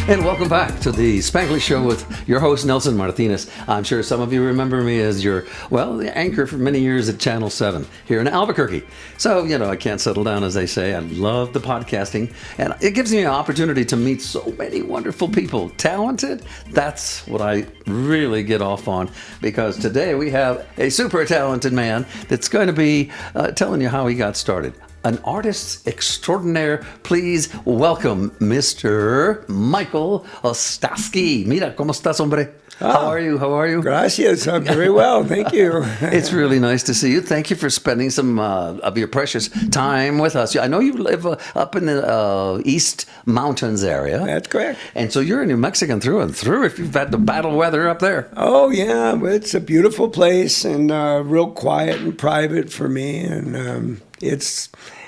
And welcome back to the Spanglish Show with your host, Nelson Martinez. I'm sure some of you remember me as your, the anchor for many years at Channel 7 here in Albuquerque. So, I can't settle down, as they say. I love the podcasting, and it gives me an opportunity to meet so many wonderful people. Talented, that's what I really get off on, because today we have a super talented man that's going to be telling you how he got started. An artist extraordinaire. Please welcome Mr. Michael Ostaski. Mira, ¿cómo estás, hombre? How are you? How are you? Gracias. I'm very well. Thank you. It's really nice to see you. Thank you for spending some of your precious time with us. I know you live up in the East Mountains area. That's correct. And so you're a New Mexican through and through if you've had the battle weather up there. Oh, yeah. It's a beautiful place and real quiet and private for me. And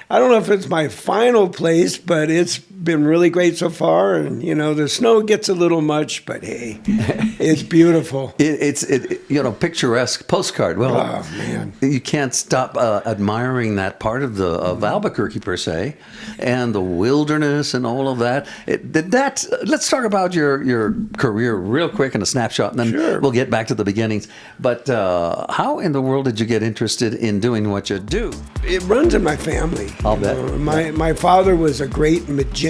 I don't know if it's my final place, but it's been really great so far. And, the snow gets a little much, but hey, it's beautiful. It's picturesque postcard. Well, oh, man. You can't stop admiring that part of Albuquerque, per se, and the wilderness and all of that. Let's talk about your career real quick in a snapshot, and then Sure. We'll get back to the beginnings. But how in the world did you get interested in doing what you do? It runs in my family. I'll bet. My father was a great magician.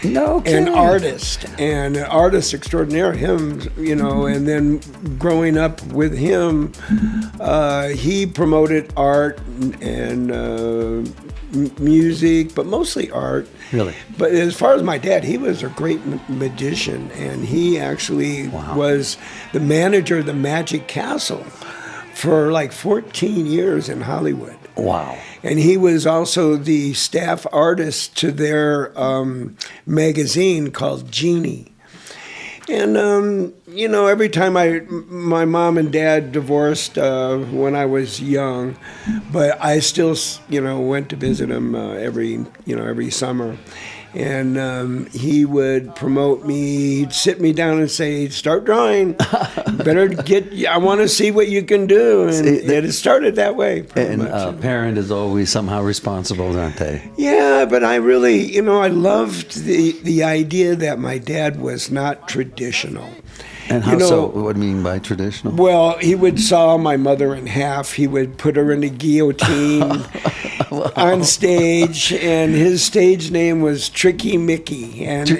No kidding. An artist extraordinaire, him, and then growing up with him, he promoted art and music, but mostly art. Really? But as far as my dad, he was a great magician, and he actually was the manager of the Magic Castle for like 14 years in Hollywood. Wow. And he was also the staff artist to their magazine called Genie. And, every time my mom and dad divorced when I was young, but I still, went to visit him every summer. And he would promote me. He'd sit me down and say, "Start drawing. I want to see what you can do." And it started that way. And a parent is always somehow responsible, aren't they? Yeah, but I really, I loved the idea that my dad was not traditional. And how so? What do you mean by traditional? Well, he would saw my mother in half. He would put her in a guillotine on stage, and his stage name was Tricky Mickey. And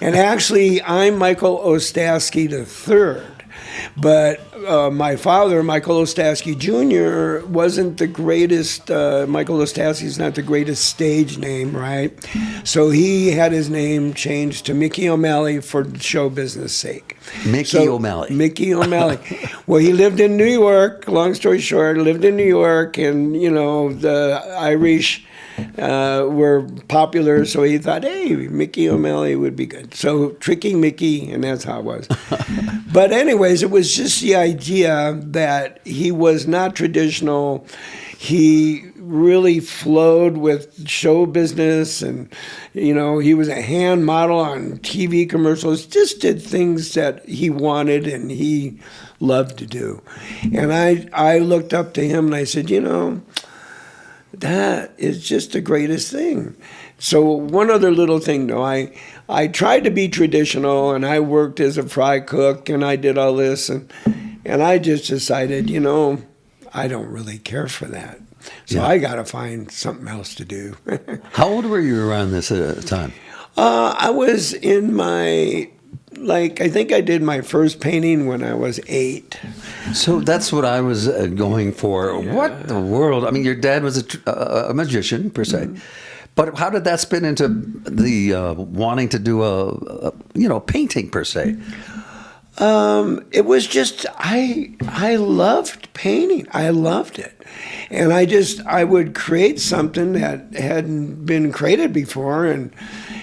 actually, I'm Michael Ostaski III. But my father, Michael Ostaski Jr., wasn't the greatest. Michael Ostaski is not the greatest stage name, right? So he had his name changed to Mickey O'Malley for show business sake. Mickey O'Malley. Mickey O'Malley. Well, he lived in New York. Long story short, lived in New York, and the Irish were popular, so he thought, hey, Mickey O'Malley would be good. So Tricky Mickey, and that's how it was. But anyways, it was just the idea that he was not traditional. He really flowed with show business, and he was a hand model on TV commercials, just did things that he wanted and he loved to do. And I looked up to him and I said, that is just the greatest thing. So one other little thing, though, I tried to be traditional, and I worked as a fry cook, and I did all this, and I just decided, I don't really care for that. So I got to find something else to do. How old were you around this time? I was in my... I think I did my first painting when I was 8. So that's what I was going for. Yeah. What the world? I mean, your dad was a magician, per se. Mm-hmm. But how did that spin into the wanting to do a painting, per se? It was just, I loved painting. I loved it. And I would create something that hadn't been created before. And,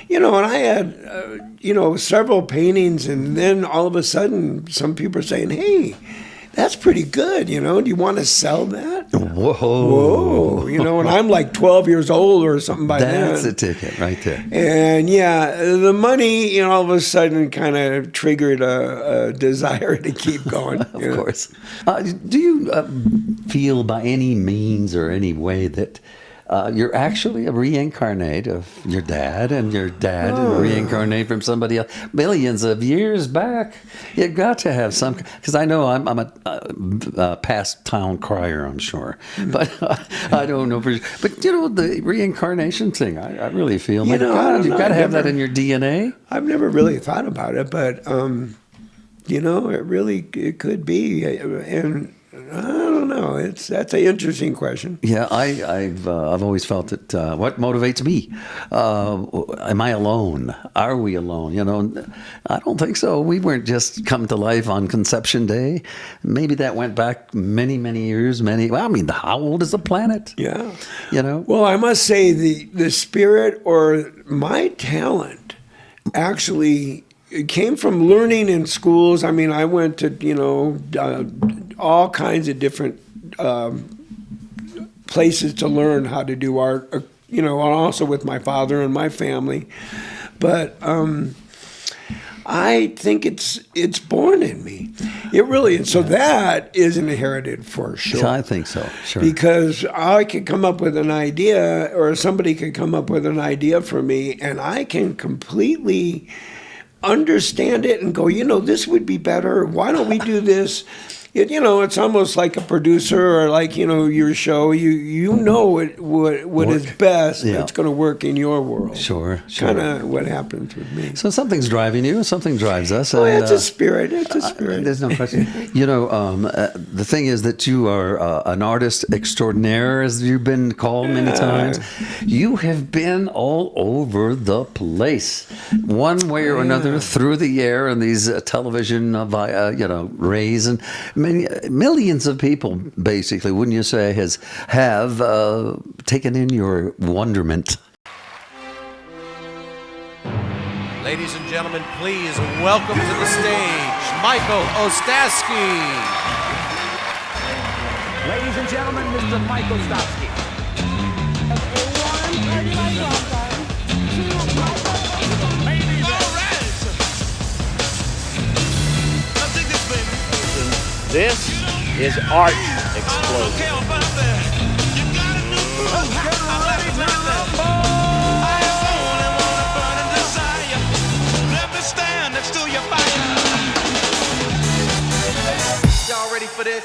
and I had, several paintings. And then all of a sudden, some people are saying, hey, that's pretty good, you know. Do you want to sell that? Whoa. Whoa. You know, and I'm like 12 years old or something by then. That's a ticket right there. And yeah, the money, you know, all of a sudden kind of triggered a desire to keep going. Of course. Do you feel by any means or any way that you're actually a reincarnate of your dad, and your dad reincarnate from somebody else millions of years back? You got to have some, because I know I'm a past town crier, I'm sure, but I don't know for sure. But you know, the reincarnation thing, I really feel, my God, you've got to have that in your DNA. I've never really thought about it, but you know, it could be, and I don't know. That's an interesting question. Yeah, I've always felt that what motivates me. Am I alone? Are we alone? You know, I don't think so. We weren't just come to life on conception day. Maybe that went back many, many years. Well, I mean, how old is the planet? Yeah. You know. Well, I must say the spirit or my talent actually. It came from learning in schools. I mean, I went to, you know, all kinds of different places to learn how to do art, you know, and also with my father and my family. But I think it's born in me. It really is. So that is inherited for sure. I think so, sure. Because I could come up with an idea, or somebody could come up with an idea for me, and I can completely understand it and go, you know, this would be better. Why don't we do this? You know, it's almost like a producer or like, you know, your show. You know what is best that's going to work in your world. Sure. Kind of what happens with me. So something's driving you. Something drives us. Oh, it's a spirit. It's a spirit. There's no question. You know, the thing is that you are an artist extraordinaire, as you've been called many times. You have been all over the place, one way or another, through the air and these television rays, and millions of people, basically, wouldn't you say, have taken in your wonderment. Ladies and gentlemen, please welcome to the stage Michael Ostaski. Ladies and gentlemen, Mr. Michael Ostaski. This is Art Explosion. Y'all ready for this?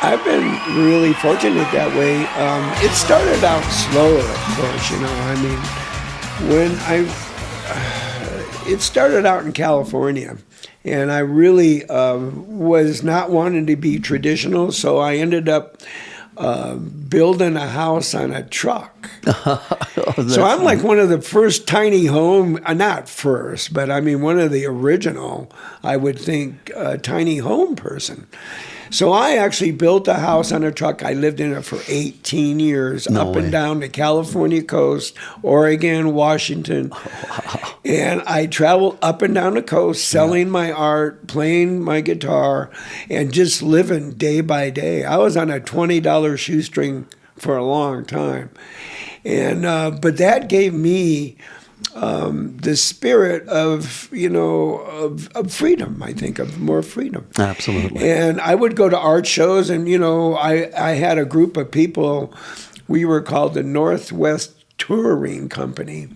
I've been really fortunate that way. It started out slow, of course, you know. I mean, it started out in California, and I really was not wanting to be traditional, so I ended up building a house on a truck. So I'm like one of the first tiny home, not first, but I mean one of the original, I would think, tiny home person. So I actually built a house on a truck. I lived in it for 18 years, up and down the California coast, Oregon, Washington. And I traveled up and down the coast, selling my art, playing my guitar, and just living day by day. I was on a $20 shoestring for a long time. And but that gave me the spirit of, of freedom, I think, of more freedom. Absolutely. And I would go to art shows, and, I had a group of people. We were called the Northwest Touring Company,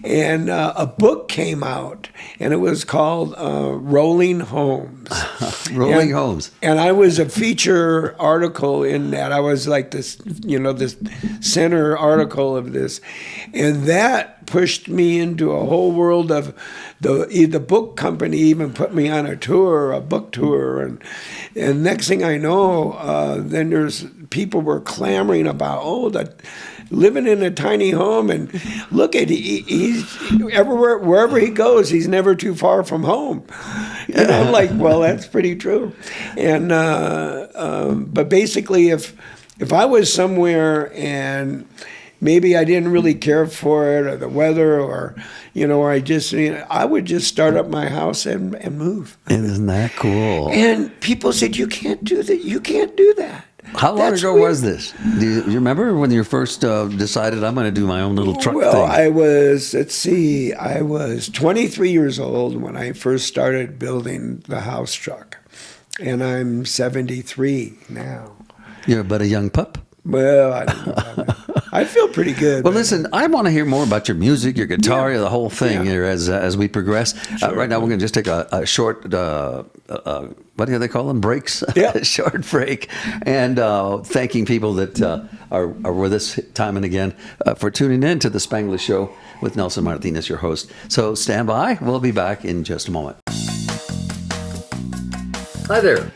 and a book came out, and it was called Rolling Homes. Rolling Homes. And I was a feature article in that. I was like this, this center article of this, and that pushed me into a whole world of the book company. Even put me on a book tour, and next thing I know, then there's people were clamoring about that. Living in a tiny home, and look at he's everywhere, wherever he goes, he's never too far from home. Well, that's pretty true. And but basically, if I was somewhere and maybe I didn't really care for it, or the weather, or I would just start up my house and move. Isn't that cool? And people said, "You can't do that. You can't do that." How long ago was this? Do you remember when you first decided I'm going to do my own little truck thing? I was 23 years old when I first started building the house truck, and I'm 73 now. You're but a young pup? Well, I don't know about that. I feel pretty good. Well, listen, I want to hear more about your music, your guitar, the whole thing here as we progress. Sure. Right now, we're going to just take a short, what do they call them? Breaks? Yeah. Short break. And thanking people that are with us time and again for tuning in to the Spanglish Show with Nelson Martinez, your host. So stand by. We'll be back in just a moment. Hi there.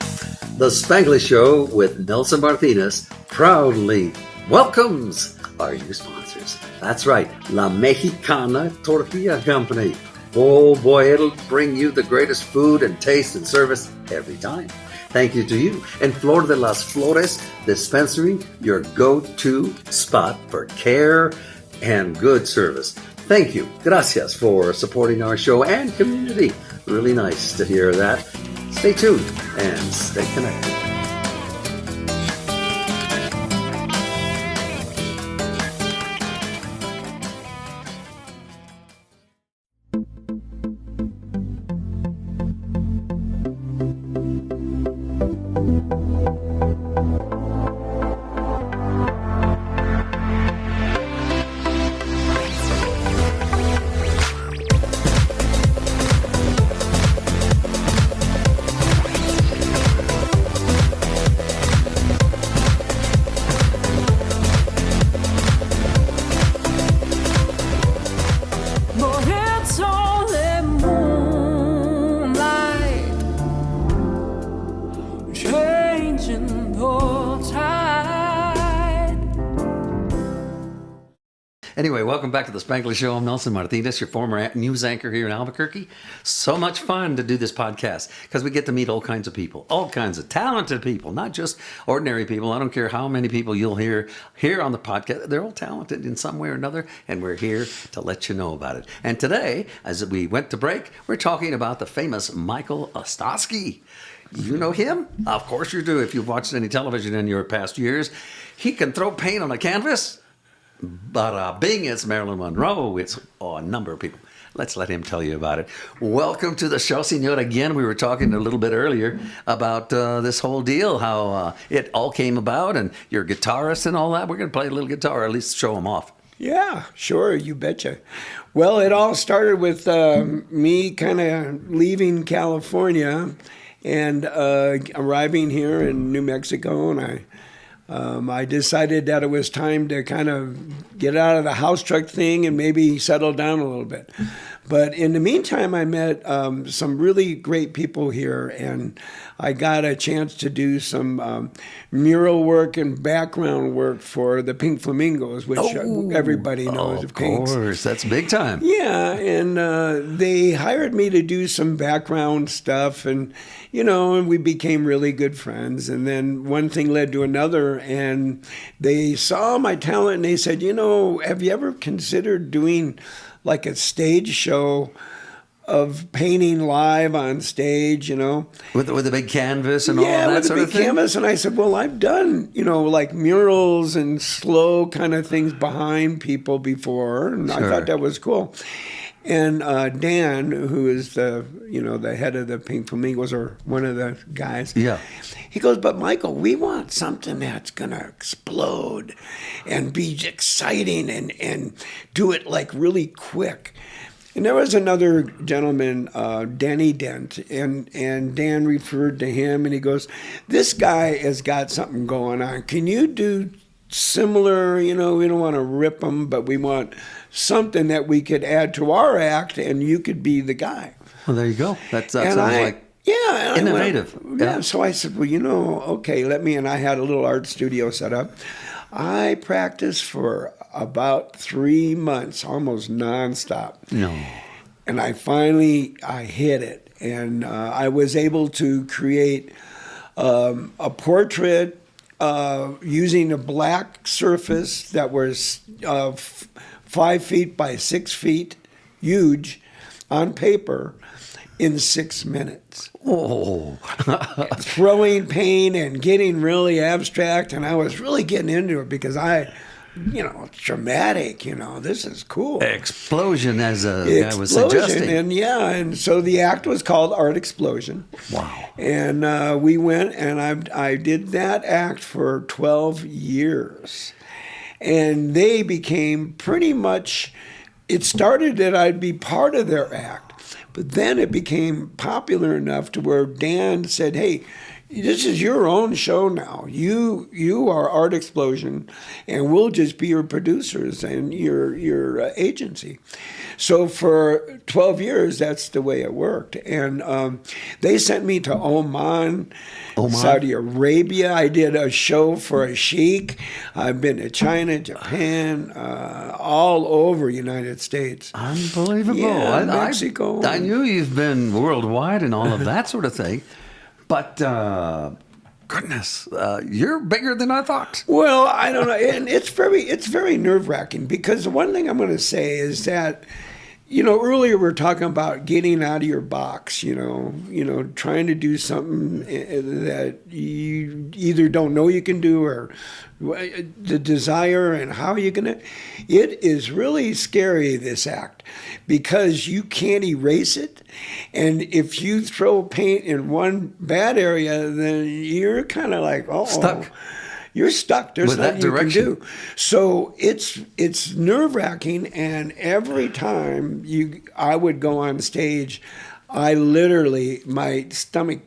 The Spanglish Show with Nelson Martinez proudly welcomes our new sponsors. That's right, La Mexicana Tortilla Company. Oh boy, it'll bring you the greatest food and taste and service every time. Thank you to you. And Flor de las Flores Dispensary, your go-to spot for care and good service. Thank you. Gracias for supporting our show and community. Really nice to hear that. Stay tuned and stay connected. Anyway, welcome back to the Spanglish Show. I'm Nelson Martinez, your former news anchor here in Albuquerque. So much fun to do this podcast because we get to meet all kinds of people, all kinds of talented people, not just ordinary people. I don't care how many people you'll hear here on the podcast. They're all talented in some way or another, and we're here to let you know about it. And today, as we went to break, we're talking about the famous Michael Ostaski. You know him? Of course you do if you've watched any television in your past years. He can throw paint on a canvas. But being it's Marilyn Monroe, it's a number of people. Let's let him tell you about it. Welcome to the show, Senor. Again, we were talking a little bit earlier about this whole deal, how it all came about, and you're a guitarist and all that. We're going to play a little guitar, or at least show him off. Yeah, sure, you betcha. Well, it all started with me kind of leaving California and arriving here in New Mexico, and I decided that it was time to kind of get out of the house truck thing and maybe settle down a little bit. But in the meantime, I met some really great people here, and I got a chance to do some mural work and background work for the Pink Flamingos, which everybody knows of Pinks. Of course, that's big time. Yeah, and they hired me to do some background stuff, and and we became really good friends. And then one thing led to another, and they saw my talent, and they said, have you ever considered doing like a stage show of painting live on stage, you know. With the big canvas and all Yeah, that with sort the of big thing? canvas. And I said, well, I've done, you know, like murals and slow kind of things behind people before. And I Sure. thought that was cool. And Dan, who is the, you know, the head of the Pink Flamingos, or one of the guys, Yeah. he goes, but Michael, we want something that's going to explode and be exciting and do it like really quick. And there was another gentleman, Danny Dent, and Dan referred to him, and he goes, this guy has got something going on. Can you do similar, you know, we don't want to rip them, but we want something that we could add to our act, and you could be the guy. Well, there you go. That sounds And like yeah, and innovative. I went, yeah, so I said, well, you know, okay, and I had a little art studio set up. I practiced for about 3 months, almost nonstop. No. And I hit it. And I was able to create a portrait using a black surface that was 5 feet by 6 feet, huge, on paper, in 6 minutes. Oh. Throwing paint and getting really abstract, and I was really getting into it because it's dramatic, you know, this is cool. Explosion, as a guy was suggesting. And so the act was called Art Explosion. Wow. And we went, and I did that act for 12 years. And they became pretty much, it started that I'd be part of their act. But then it became popular enough to where Dan said, hey, this is your own show now. You are Art Explosion, and we'll just be your producers and your agency. So for 12 years, that's the way it worked. And they sent me to Oman, Saudi Arabia. I did a show for a sheik. I've been to China, Japan, all over United States. Unbelievable. Yeah, Mexico. I knew you've been worldwide and all of that sort of thing, but goodness, you're bigger than I thought. Well, I don't know, and it's very nerve-wracking, because the one thing I'm going to say is that, you know, earlier we were talking about getting out of your box, you know, trying to do something that you either don't know you can do, or the desire and how you're going to. It is really scary, this act, because you can't erase it. And if you throw paint in one bad area, then you're kind of like, stuck. You're stuck. There's With that nothing you can direction. do. So it's nerve-wracking, and every time I would go on stage, I literally, my stomach,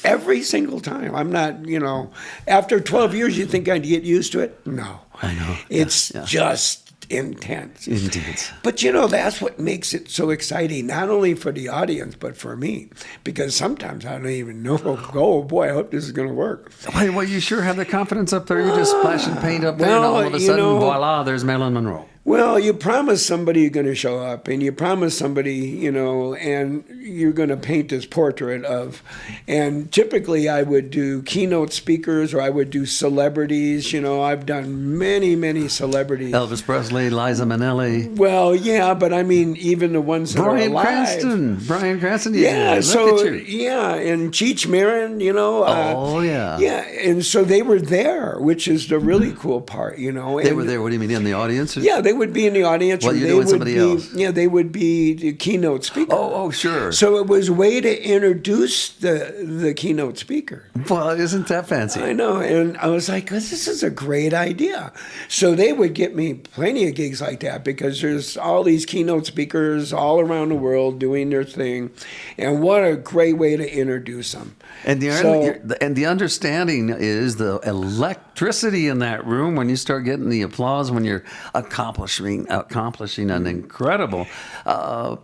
every single time. I'm not, you know, after 12 years, you think I'd get used to it? No. I know. It's Yeah. just intense. Intense. But, you know, that's what makes it so exciting, not only for the audience, but for me. Because sometimes I don't even know, oh, boy, I hope this is going to work. Well, you sure have the confidence up there. You're just splashing paint up there, and Well, all of a you sudden, know- voila, there's Marilyn Monroe. Well, you promise somebody you're going to show up, and you promise somebody, you know, and you're going to paint this portrait of, and typically I would do keynote speakers, or I would do celebrities. You know, I've done many, many celebrities. Elvis Presley, Liza Minnelli, Well, yeah, but I mean, even the ones that are Bryan alive. Bryan Cranston. Yeah, look so, at you. yeah, and Cheech Marin, you know. Oh, yeah. Yeah, and so they were there, which is the really cool part, you know. They and, were there. What do you mean, in the audience? Yeah, they would be in the audience. Well, or you're they doing would somebody be, else. Yeah, they would be the keynote speaker. Oh, sure. So it was a way to introduce the keynote speaker. Well, isn't that fancy? I know, and I was like, this is a great idea. So they would get me plenty of gigs like that, because there's all these keynote speakers all around the world doing their thing, and what a great way to introduce them. And the understanding is the electricity in that room when you start getting the applause when you're accomplishing an incredible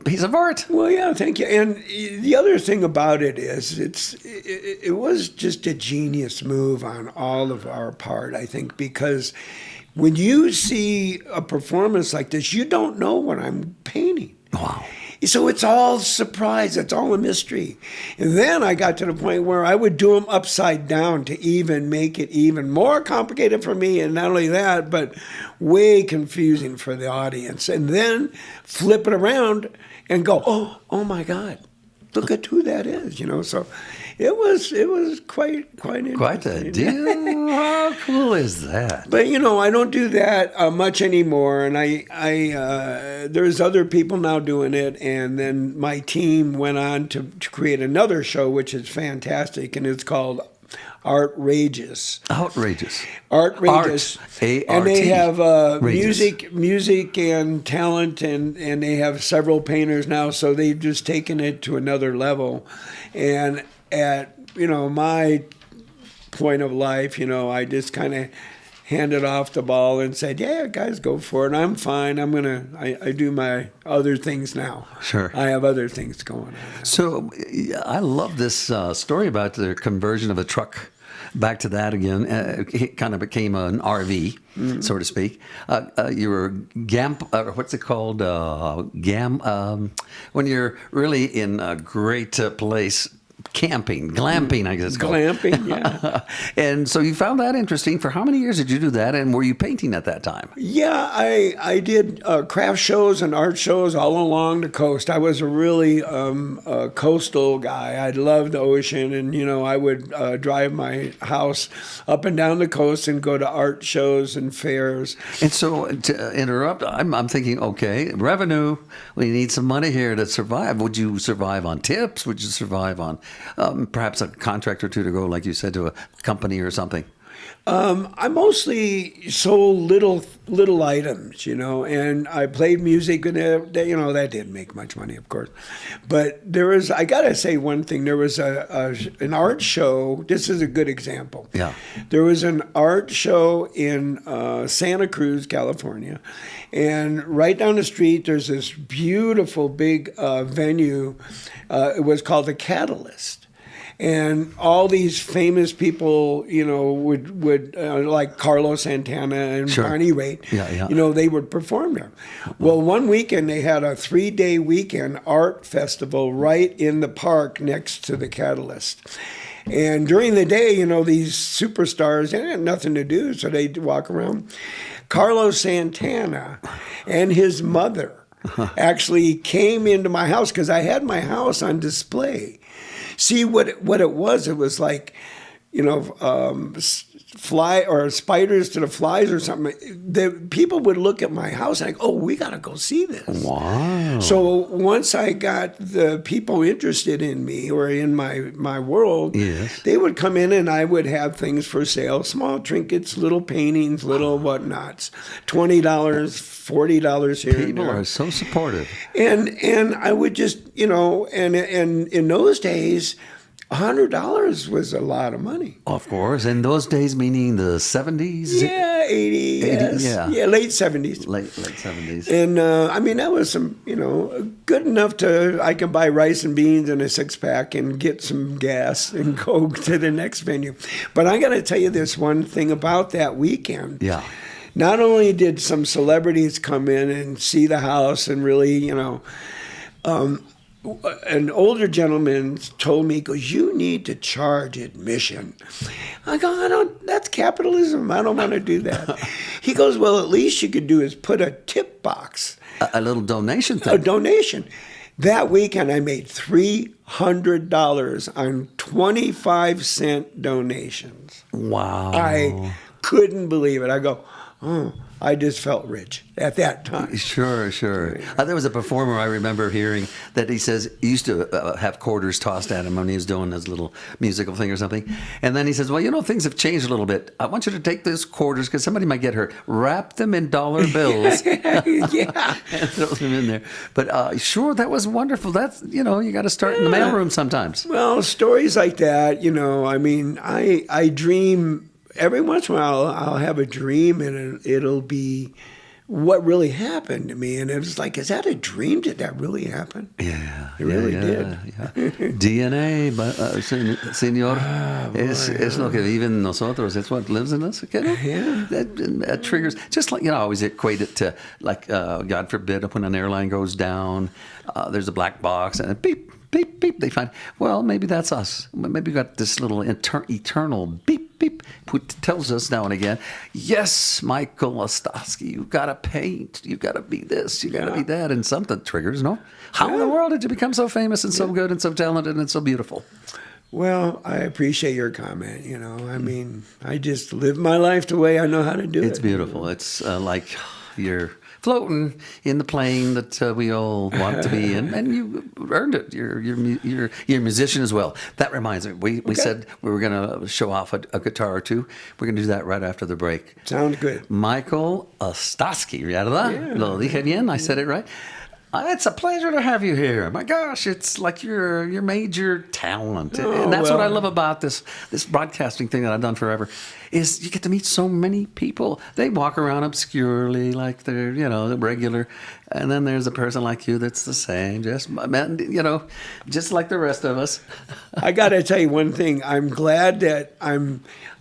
piece of art. Well, yeah, thank you. And the other thing about it is it was just a genius move on all of our part, I think, because when you see a performance like this, you don't know what I'm painting. Wow. So it's all surprise. It's all a mystery. And then I got to the point where I would do them upside down to even make it even more complicated for me. And not only that, but way confusing for the audience. And then flip it around and go, oh my God, look at who that is, So it was quite interesting. Quite a deal. How cool is that? But I don't do that much anymore, and I there's other people now doing it, and then my team went on to create another show, which is fantastic, and it's called Outrageous. Outrageous. Outrageous. A-R-T. And they have Rageous. music and talent, and they have several painters now, so they've just taken it to another level. And at, my point of life, I just kind of handed off the ball and said, yeah, guys, go for it. I'm fine. I do my other things now. Sure. I have other things going on. So I love this story about the conversion of a truck. Back to that again. It kind of became an RV, so to speak. You were what's it called? When you're really in a great place. Camping, glamping, I guess it's called. Glamping, yeah. And so you found that interesting. For how many years did you do that? And were you painting at that time? Yeah, I did craft shows and art shows all along the coast. I was a really coastal guy. I loved the ocean, and I would drive my house up and down the coast and go to art shows and fairs. And so, to interrupt, I'm thinking, okay, revenue. We need some money here to survive. Would you survive on tips? Would you survive on perhaps a contract or two to go, like you said, to a company or something? I mostly sold little items, and I played music, and that didn't make much money, of course. But I gotta say one thing. There was an art show. This is a good example. Yeah. There was an art show in Santa Cruz, California, and right down the street there's this beautiful big venue. It was called the Catalyst. And all these famous people, would like Carlos Santana and Sure. Barney Raitt, Yeah. they would perform there. Well, one weekend they had a 3-day weekend art festival right in the park next to the Catalyst. And during the day, these superstars, they had nothing to do, so they'd walk around. Carlos Santana and his mother actually came into my house because I had my house on display. See what it was like, fly or spiders to the flies or something. The people would look at my house and go, we got to go see this. Wow. So once I got the people interested in me or in my world, Yes. they would come in and I would have things for sale, small trinkets, little paintings, little whatnots, $20, $40 here and People there. are so supportive. And I would just, and in those days, $100 was a lot of money. Of course. In those days, meaning the 70s? Yeah, 80, yes. yeah. Late 70s. Late 70s. And, that was some, good enough I could buy rice and beans and a 6-pack and get some gas and go to the next venue. But I got to tell you this one thing about that weekend. Yeah. Not only did some celebrities come in and see the house and really, an older gentleman told me, he goes, you need to charge admission. I go, that's capitalism. I don't want to do that. He goes, well, at least you could do is put a tip box. A little donation thing. A donation. That weekend I made $300 on 25-cent donations. Wow. I couldn't believe it. I go, I just felt rich at that time. Sure. There was a performer I remember hearing that he says he used to have quarters tossed at him when he was doing his little musical thing or something. And then he says, well, things have changed a little bit. I want you to take those quarters because somebody might get hurt. Wrap them in dollar bills. Yeah. And throw them in there. But sure, that was wonderful. That's, you got to start in the mailroom sometimes. Well, stories like that, I dream. Every once in a while, I'll have a dream, and it'll be what really happened to me. And it was like, is that a dream? Did that really happen? Yeah, It really did. DNA, señor, es lo que vive en nosotros. It's what lives in us. Okay? Yeah. That triggers, just like, I always equate it to, like, God forbid, when an airline goes down, there's a black box and it beep, beep, beep. They find, well, maybe that's us. Maybe we got this little eternal beep, beep, which tells us now and again, yes, Michael Ostaski, you got to paint. You got to be this. You got to be that. And something triggers, no? How in the world did you become so famous and so good and so talented and so beautiful? Well, I appreciate your comment. I mean, I just live my life the way I know how to do it. It's beautiful. It's like you're floating in the plane that we all want to be in, and you earned it. You're a musician as well. That reminds me, we said we were going to show off a guitar or two. We're going to do that right after the break. Sounds good. Michael Ostaski, ¿verdad? Lo dije bien. I said it right. It's a pleasure to have you here. My gosh, it's like your major talent. And that's what I love about this broadcasting thing that I've done forever, is you get to meet so many people. They walk around obscurely like they're, regular. And then there's a person like you that's the same, just like the rest of us. I got to tell you one thing. I'm glad that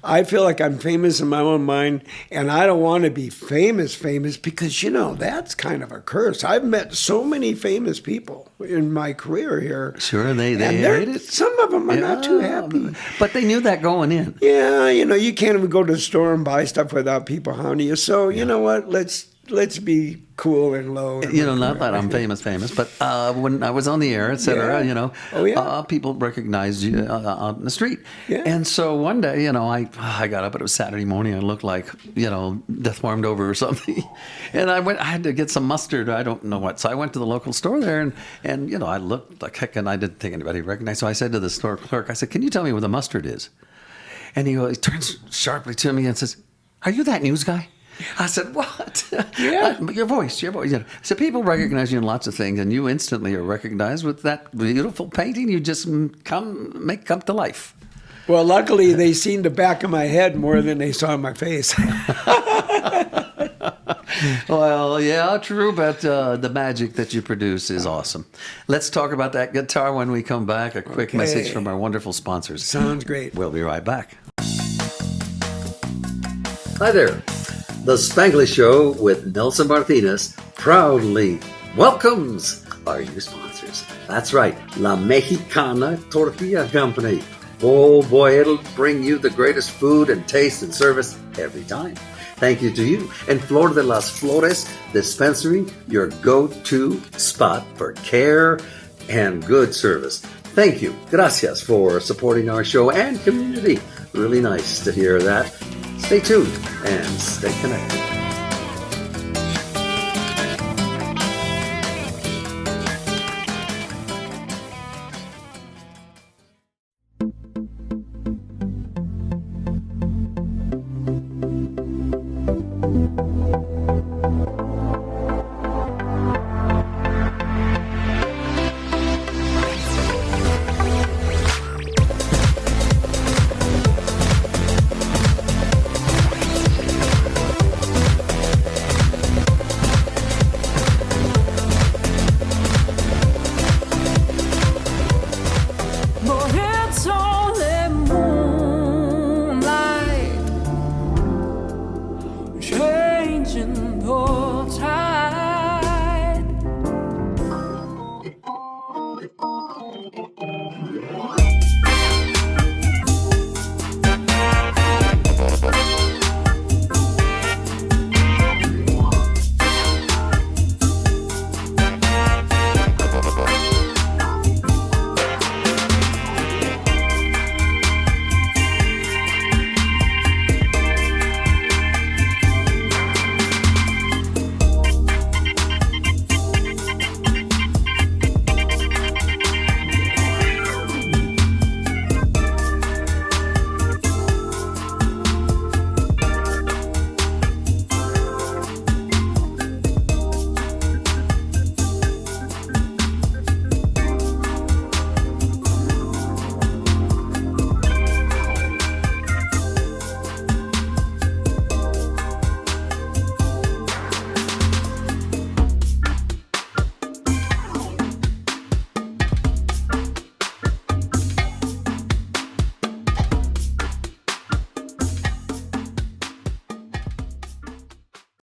I feel like I'm famous in my own mind, and I don't want to be famous because, that's kind of a curse. I've met so many famous people in my career here. Sure, they hate it. Some of them are not too happy. But they knew that going in. Yeah, you can't even go to the store and buy stuff without people hounding you. So, you know what? Let's be cool and low. Not that I'm famous, but when I was on the air, et cetera, people recognized you on the street. Yeah. And so one day, I got up, it was Saturday morning, I looked like, death warmed over or something. And I had to get some mustard, I don't know what. So I went to the local store there and I looked like heck, and I didn't think anybody recognized. So I said to the store clerk, I said, can you tell me where the mustard is? And he turns sharply to me and says, are you that news guy? I said, what? Yeah. Your voice. So people recognize you in lots of things, and you instantly are recognized with that beautiful painting. You just come to life. Well, luckily, they seen the back of my head more than they saw my face. Well, yeah, true, but the magic that you produce is awesome. Let's talk about that guitar when we come back. A quick message from our wonderful sponsors. Sounds great. We'll be right back. Hi there. The Spanglish Show with Nelson Martinez proudly welcomes our new sponsors. That's right, La Mexicana Tortilla Company. Oh boy, it'll bring you the greatest food and taste and service every time. Thank you to you and Flor de las Flores Dispensary, your go-to spot for care and good service. Thank you. Gracias for supporting our show and community. Really nice to hear that. Stay tuned and stay connected.